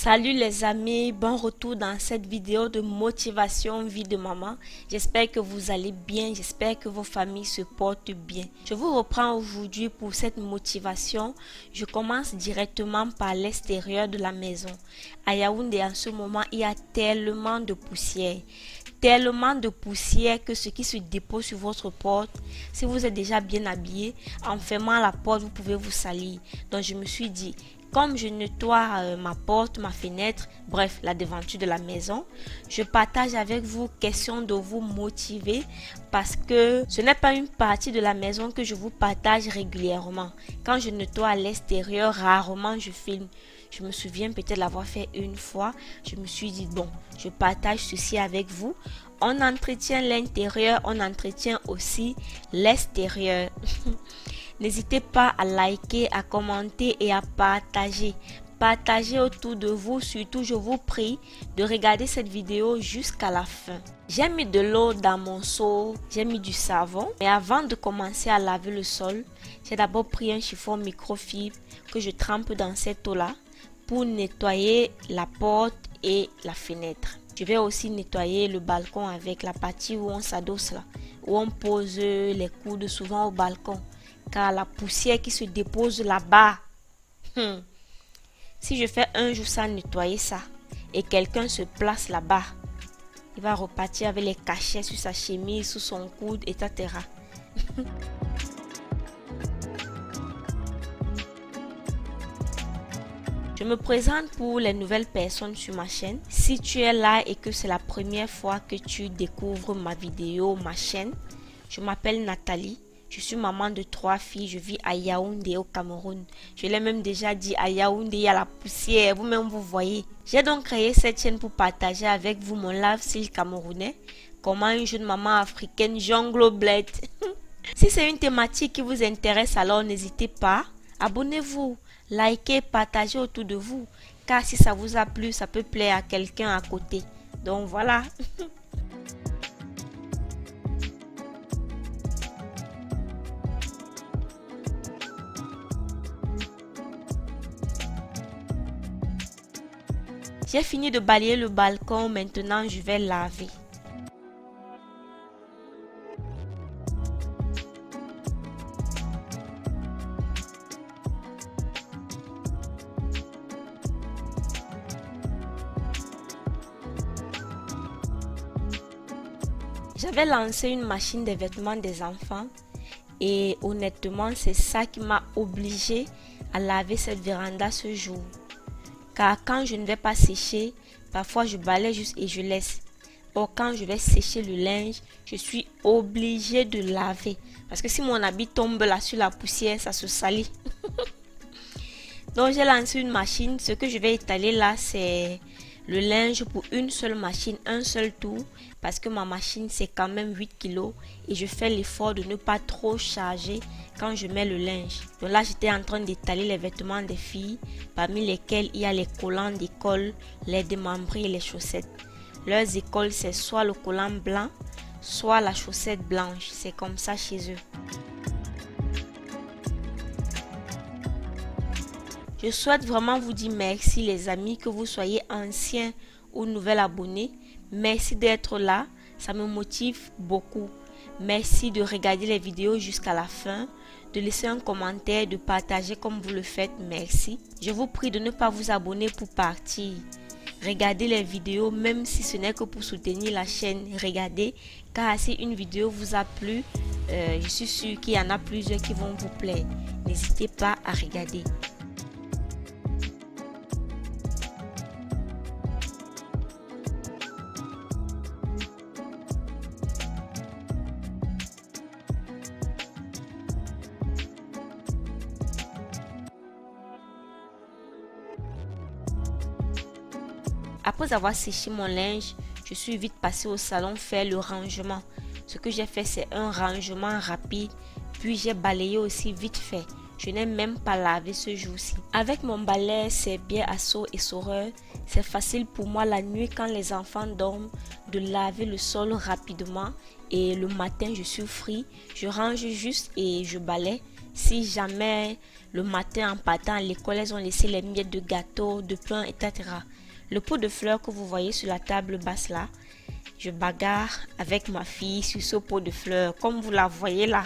Salut les amis, bon retour dans cette vidéo de motivation vie de maman. J'espère que vous allez bien, j'espère que vos familles se portent bien. Je vous reprends aujourd'hui pour cette motivation. Je commence directement par l'extérieur de la maison. À Yaoundé en ce moment, il y a tellement de poussière. Tellement de poussière que ce qui se dépose sur votre porte, si vous êtes déjà bien habillé, en fermant la porte, vous pouvez vous salir. Donc je me suis dit, comme je nettoie ma porte, ma fenêtre, bref, la devanture de la maison, je partage avec vous question de vous motiver parce que ce n'est pas une partie de la maison que je vous partage régulièrement. Quand je nettoie à l'extérieur, rarement je filme. Je me souviens peut-être l'avoir fait une fois. Je me suis dit, bon, je partage ceci avec vous. On entretient l'intérieur, on entretient aussi l'extérieur. N'hésitez pas à liker, à commenter et à partager. Partagez autour de vous, surtout je vous prie de regarder cette vidéo jusqu'à la fin. J'ai mis de l'eau dans mon seau, j'ai mis du savon. Mais avant de commencer à laver le sol, j'ai d'abord pris un chiffon microfibre que je trempe dans cette eau-là pour nettoyer la porte et la fenêtre. Je vais aussi nettoyer le balcon avec la partie où on s'adosse là, où on pose les coudes souvent au balcon. Car la poussière qui se dépose là-bas, si je fais un jour sans nettoyer ça et quelqu'un se place là-bas, il va repartir avec les cachets sur sa chemise, sous son coude, etc. Je me présente pour les nouvelles personnes sur ma chaîne. Si tu es là et que c'est la première fois que tu découvres ma vidéo, ma chaîne, je m'appelle Nathalie. Je suis maman de 3 filles, je vis à Yaoundé au Cameroun. Je l'ai même déjà dit, à Yaoundé, il y a la poussière, vous-même vous voyez. J'ai donc créé cette chaîne pour partager avec vous mon lifestyle camerounais. Comment une jeune maman africaine jongle au bled. Si c'est une thématique qui vous intéresse, alors n'hésitez pas. Abonnez-vous, likez, partagez autour de vous. Car si ça vous a plu, ça peut plaire à quelqu'un à côté. Donc voilà. J'ai fini de balayer le balcon, maintenant je vais laver. J'avais lancé une machine de vêtements des enfants et honnêtement c'est ça qui m'a obligée à laver cette véranda ce jour. Car quand je ne vais pas sécher, parfois je balaye juste et je laisse. Or quand je vais sécher le linge, je suis obligée de laver. Parce que si mon habit tombe là sur la poussière, ça se salit. Donc j'ai lancé une machine. Ce que je vais étaler là, c'est le linge pour une seule machine, un seul tour. Parce que ma machine, c'est quand même 8 kilos. Et je fais l'effort de ne pas trop charger quand je mets le linge. Donc là, j'étais en train d'étaler les vêtements des filles, parmi lesquels il y a les collants d'école, les démembrés et les chaussettes. Leurs écoles, c'est soit le collant blanc, soit la chaussette blanche. C'est comme ça chez eux. Je souhaite vraiment vous dire merci les amis, que vous soyez anciens ou nouvel abonnés. Merci d'être là, ça me motive beaucoup. Merci de regarder les vidéos jusqu'à la fin, de laisser un commentaire, de partager comme vous le faites, merci. Je vous prie de ne pas vous abonner pour partir. Regardez les vidéos même si ce n'est que pour soutenir la chaîne. Regardez, car si une vidéo vous a plu, je suis sûre qu'il y en a plusieurs qui vont vous plaire. N'hésitez pas à regarder. Après avoir séché mon linge, je suis vite passée au salon faire le rangement. Ce que j'ai fait, c'est un rangement rapide, puis j'ai balayé aussi vite fait. Je n'ai même pas lavé ce jour-ci. Avec mon balai, c'est bien à seau et saureur. C'est facile pour moi la nuit quand les enfants dorment de laver le sol rapidement. Et le matin, je suis free. Je range juste et je balaye. Si jamais le matin en partant à l'école, elles ont laissé les miettes de gâteau, de pain, etc. Le pot de fleurs que vous voyez sur la table basse là, je bagarre avec ma fille sur ce pot de fleurs, comme vous la voyez là.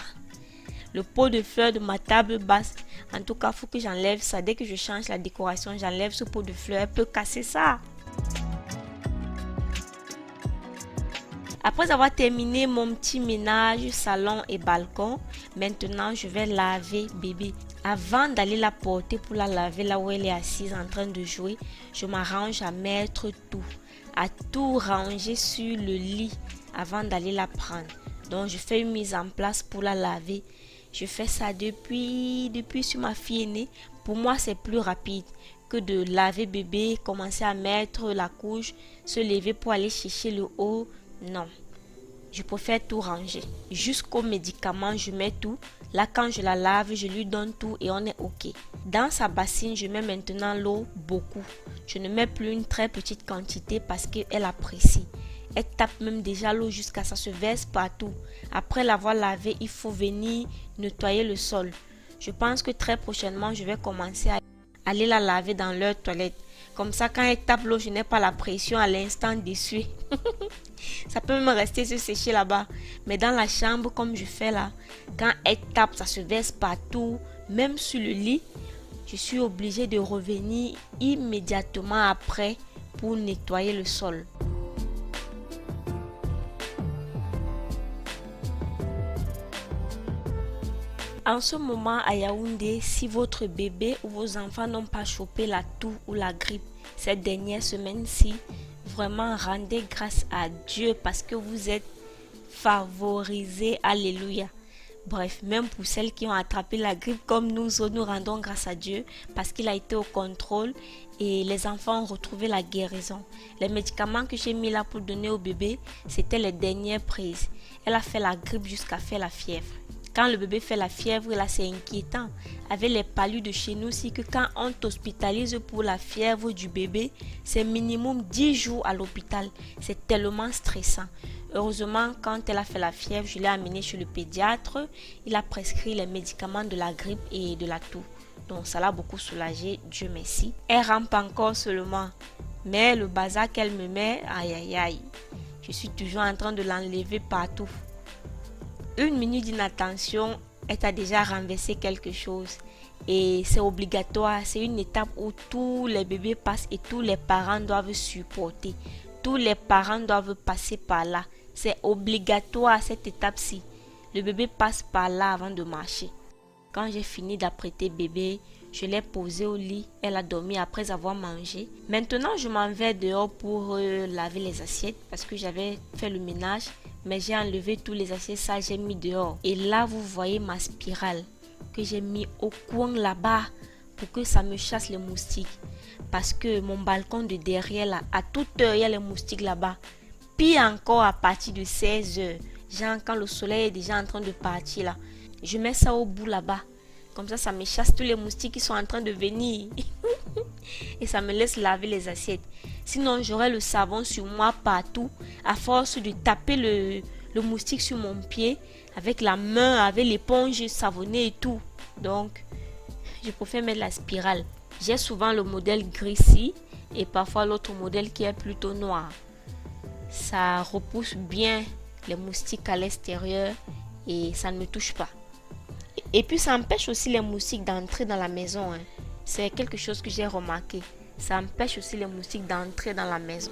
Le pot de fleurs de ma table basse, en tout cas, il faut que j'enlève ça. Dès que je change la décoration, j'enlève ce pot de fleurs. Elle peut casser ça. Après avoir terminé mon petit ménage, salon et balcon, maintenant je vais laver bébé. Avant d'aller la porter pour la laver là où elle est assise en train de jouer, je m'arrange à mettre à tout ranger sur le lit avant d'aller la prendre. Donc je fais une mise en place pour la laver. Je fais ça depuis sur ma fille aînée. Pour moi c'est plus rapide que de laver bébé, commencer à mettre la couche, se lever pour aller chercher le haut. Non, je préfère tout ranger. Jusqu'aux médicaments, je mets tout. Là, quand je la lave, je lui donne tout et on est OK. Dans sa bassine, je mets maintenant l'eau beaucoup. Je ne mets plus une très petite quantité parce qu'elle apprécie. Elle tape même déjà l'eau jusqu'à ça se verse partout. Après l'avoir lavé, il faut venir nettoyer le sol. Je pense que très prochainement, je vais commencer à aller la laver dans leur toilette. Comme ça, quand elle tape l'eau, je n'ai pas la pression à l'instant dessus. Ça peut même rester se sécher là-bas. Mais dans la chambre, comme je fais là, quand elle tape, ça se verse partout. Même sur le lit, je suis obligée de revenir immédiatement après pour nettoyer le sol. En ce moment à Yaoundé, si votre bébé ou vos enfants n'ont pas chopé la toux ou la grippe cette dernière semaine-ci, vraiment rendez grâce à Dieu parce que vous êtes favorisés. Alléluia. Bref, même pour celles qui ont attrapé la grippe comme nous rendons grâce à Dieu parce qu'il a été au contrôle et les enfants ont retrouvé la guérison. Les médicaments que j'ai mis là pour donner au bébé, c'était les dernières prises. Elle a fait la grippe jusqu'à faire la fièvre. Quand le bébé fait la fièvre, là c'est inquiétant. Avec les palus de chez nous, c'est que quand on t'hospitalise pour la fièvre du bébé, c'est minimum 10 jours à l'hôpital. C'est tellement stressant. Heureusement, quand elle a fait la fièvre, je l'ai amenée chez le pédiatre. Il a prescrit les médicaments de la grippe et de la toux. Donc ça l'a beaucoup soulagée, Dieu merci. Elle rampe encore seulement. Mais le bazar qu'elle me met, aïe aïe aïe. Je suis toujours en train de l'enlever partout. Une minute d'inattention, elle t'a déjà renversé quelque chose. Et c'est obligatoire, c'est une étape où tous les bébés passent et tous les parents doivent supporter. Tous les parents doivent passer par là. C'est obligatoire cette étape-ci. Le bébé passe par là avant de marcher. Quand j'ai fini d'apprêter bébé, je l'ai posé au lit. Elle a dormi après avoir mangé. Maintenant, je m'en vais dehors pour laver les assiettes parce que j'avais fait le ménage. Mais j'ai enlevé tous les assiettes, ça j'ai mis dehors. Et là, vous voyez ma spirale que j'ai mis au coin là-bas pour que ça me chasse les moustiques. Parce que mon balcon de derrière là, à toute heure, il y a les moustiques là-bas. Pire encore à partir de 16 heures. Genre quand le soleil est déjà en train de partir là. Je mets ça au bout là-bas. Comme ça me chasse tous les moustiques qui sont en train de venir. Et ça me laisse laver les assiettes. Sinon, j'aurai le savon sur moi partout. À force de taper le moustique sur mon pied. Avec la main, avec l'éponge savonnée et tout. Donc, je préfère mettre la spirale. J'ai souvent le modèle gris-ci. Et parfois l'autre modèle qui est plutôt noir. Ça repousse bien les moustiques à l'extérieur. Et ça ne me touche pas. Et puis ça empêche aussi les moustiques d'entrer dans la maison. C'est quelque chose que j'ai remarqué. Ça empêche aussi les moustiques d'entrer dans la maison.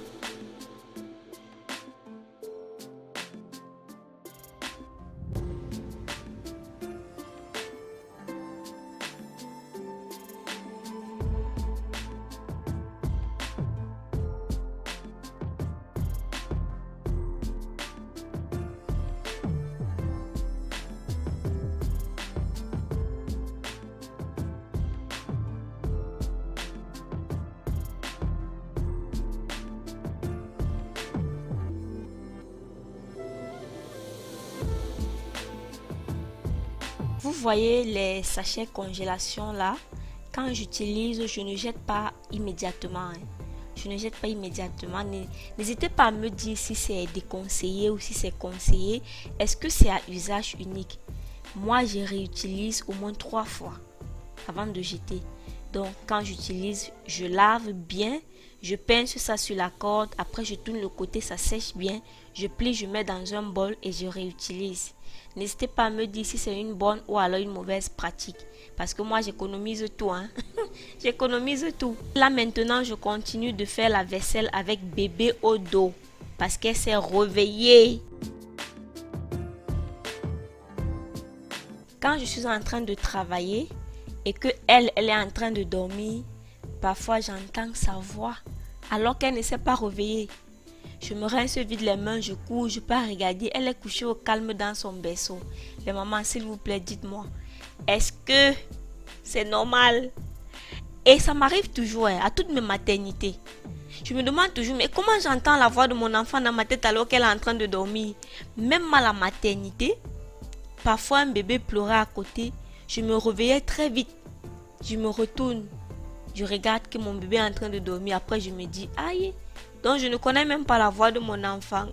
Vous voyez les sachets congélation là. Quand j'utilise, je ne jette pas immédiatement. Je ne jette pas immédiatement. N'hésitez pas à me dire si c'est déconseillé ou si c'est conseillé. Est-ce que c'est à usage unique? Moi, je réutilise au moins 3 fois avant de jeter. Donc, quand j'utilise, je lave bien, je pince ça sur la corde, après je tourne le côté, ça sèche bien, je plie, je mets dans un bol et je réutilise. N'hésitez pas à me dire si c'est une bonne ou alors une mauvaise pratique. Parce que moi, j'économise tout. J'économise tout. Là, maintenant, je continue de faire la vaisselle avec bébé au dos. Parce qu'elle s'est réveillée. Quand je suis en train de travailler et que elle est en train de dormir, parfois j'entends sa voix alors qu'elle ne s'est pas réveillée. Je me rince vite les mains, je cours, je pars regarder. Elle est couchée au calme dans son berceau. Mais maman, s'il vous plaît, dites-moi, est-ce que c'est normal? Et ça m'arrive toujours à toutes mes maternités. Je me demande toujours, mais comment j'entends la voix de mon enfant dans ma tête alors qu'elle est en train de dormir? Même à la maternité, parfois un bébé pleurait à côté. Je me réveillais très vite. Je me retourne. Je regarde que mon bébé est en train de dormir. Après, je me dis, aïe, donc je ne connais même pas la voix de mon enfant.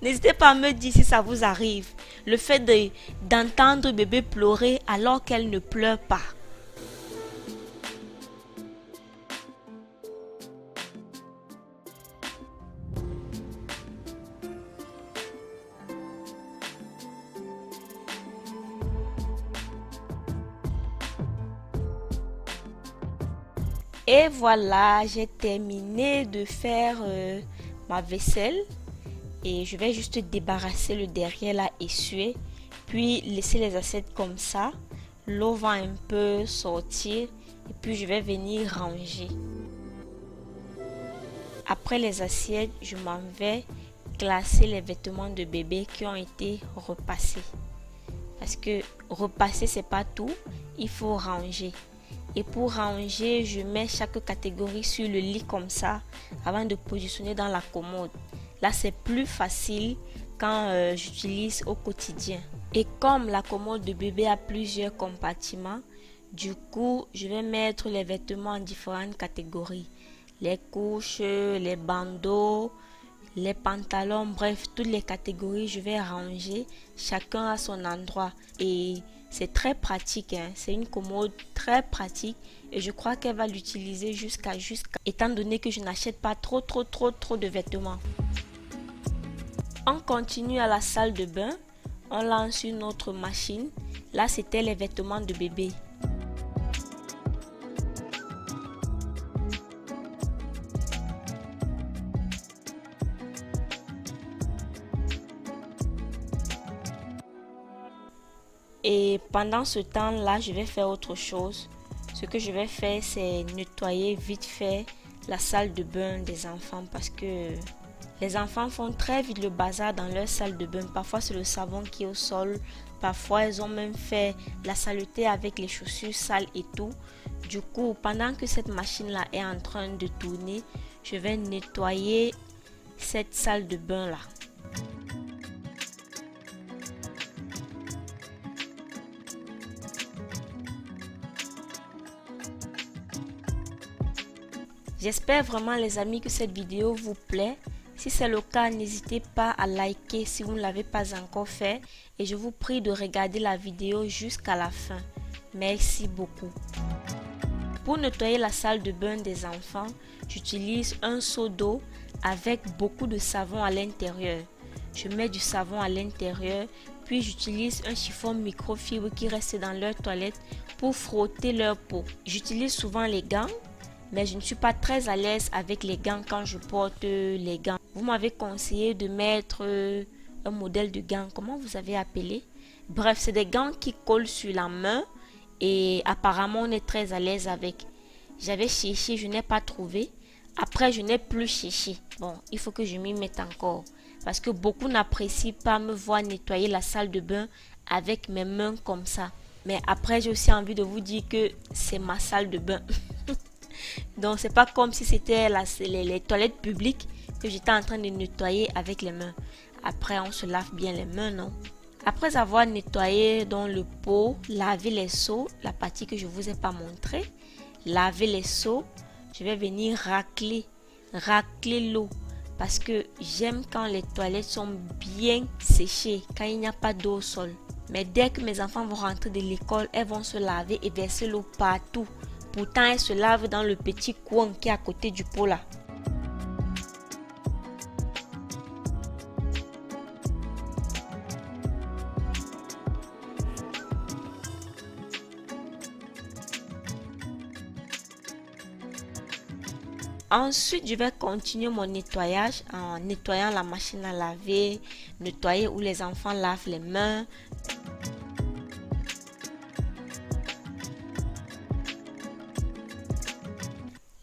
N'hésitez pas à me dire si ça vous arrive. Le fait d'entendre bébé pleurer alors qu'elle ne pleure pas. Et voilà, j'ai terminé de faire ma vaisselle. Et je vais juste débarrasser le derrière là, essuyer. Puis laisser les assiettes comme ça. L'eau va un peu sortir. Et puis je vais venir ranger. Après les assiettes, je m'en vais classer les vêtements de bébé qui ont été repassés. Parce que repasser, c'est pas tout. Il faut ranger. Et pour ranger, je mets chaque catégorie sur le lit comme ça avant de positionner dans la commode. Là, c'est plus facile quand j'utilise au quotidien. Et comme la commode de bébé a plusieurs compartiments, du coup, je vais mettre les vêtements en différentes catégories. Les couches, les bandeaux, les pantalons, bref, toutes les catégories, je vais ranger chacun à son endroit. Et c'est très pratique, hein? C'est une commode très pratique et je crois qu'elle va l'utiliser jusqu'à étant donné que je n'achète pas trop de vêtements. On continue à la salle de bain, on lance une autre machine. Là, c'était les vêtements de bébé. Et pendant ce temps-là, je vais faire autre chose. Ce que je vais faire, c'est nettoyer vite fait la salle de bain des enfants parce que les enfants font très vite le bazar dans leur salle de bain. Parfois, c'est le savon qui est au sol. Parfois, ils ont même fait la saleté avec les chaussures sales et tout. Du coup, pendant que cette machine-là est en train de tourner, je vais nettoyer cette salle de bain-là. J'espère vraiment les amis que cette vidéo vous plaît. Si c'est le cas, n'hésitez pas à liker si vous ne l'avez pas encore fait. Et je vous prie de regarder la vidéo jusqu'à la fin. Merci beaucoup. Pour nettoyer la salle de bain des enfants, j'utilise un seau d'eau avec beaucoup de savon à l'intérieur. Je mets du savon à l'intérieur, puis j'utilise un chiffon microfibre qui reste dans leur toilette pour frotter leur peau. J'utilise souvent les gants. Mais je ne suis pas très à l'aise avec les gants quand je porte les gants. Vous m'avez conseillé de mettre un modèle de gants. Comment vous avez appelé? Bref, c'est des gants qui collent sur la main et apparemment on est très à l'aise avec. J'avais cherché, je n'ai pas trouvé. Après, je n'ai plus cherché. Bon, il faut que je m'y mette encore. Parce que beaucoup n'apprécient pas me voir nettoyer la salle de bain avec mes mains comme ça. Mais après, j'ai aussi envie de vous dire que c'est ma salle de bain. Donc c'est pas comme si c'était les toilettes publiques que j'étais en train de nettoyer avec les mains. Après on se lave bien les mains, non? Après avoir nettoyé dans le pot, laver les seaux, la partie que je vous ai pas montré, laver les seaux, je vais venir racler l'eau parce que j'aime quand les toilettes sont bien séchées, quand il n'y a pas d'eau au sol. Mais dès que mes enfants vont rentrer de l'école, elles vont se laver et verser l'eau partout. Pourtant, elles se lavent dans le petit coin qui est à côté du pot là. Ensuite, je vais continuer mon nettoyage en nettoyant la machine à laver, nettoyer où les enfants lavent les mains.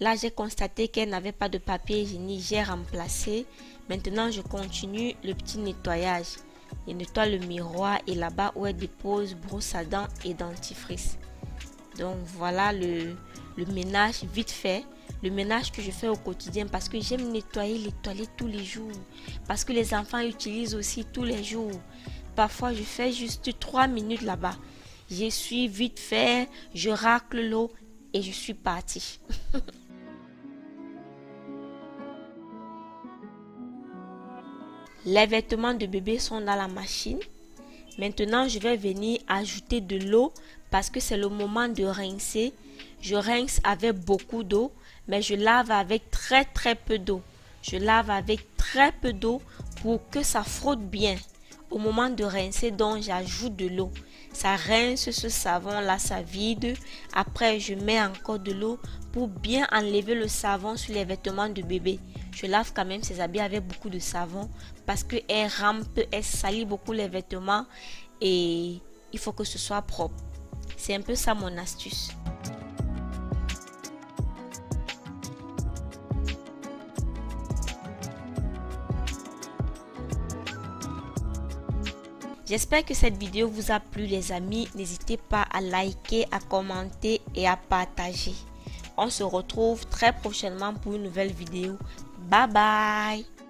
Là, j'ai constaté qu'elle n'avait pas de papier hygiénique, j'ai remplacé. Maintenant, je continue le petit nettoyage. Je nettoie le miroir et là-bas où elle dépose brosse à dents et dentifrice. Donc voilà le ménage vite fait. Le ménage que je fais au quotidien parce que j'aime nettoyer les toilettes tous les jours. Parce que les enfants utilisent aussi tous les jours. Parfois, je fais juste 3 minutes là-bas. Je suis vite fait, je racle l'eau et je suis partie. Les vêtements de bébé sont dans la machine. Maintenant, je vais venir ajouter de l'eau parce que c'est le moment de rincer. Je rince avec beaucoup d'eau, mais je lave avec très peu d'eau. Je lave avec très peu d'eau pour que ça frotte bien. Au moment de rincer, donc, j'ajoute de l'eau. Ça rince ce savon-là, ça vide. Après, je mets encore de l'eau pour bien enlever le savon sur les vêtements de bébé. Je lave quand même ces habits avec beaucoup de savon parce qu'elle rampe, elle salit beaucoup les vêtements et il faut que ce soit propre. C'est un peu ça mon astuce. J'espère que cette vidéo vous a plu les amis. N'hésitez pas à liker, à commenter et à partager. On se retrouve très prochainement pour une nouvelle vidéo. Bye bye.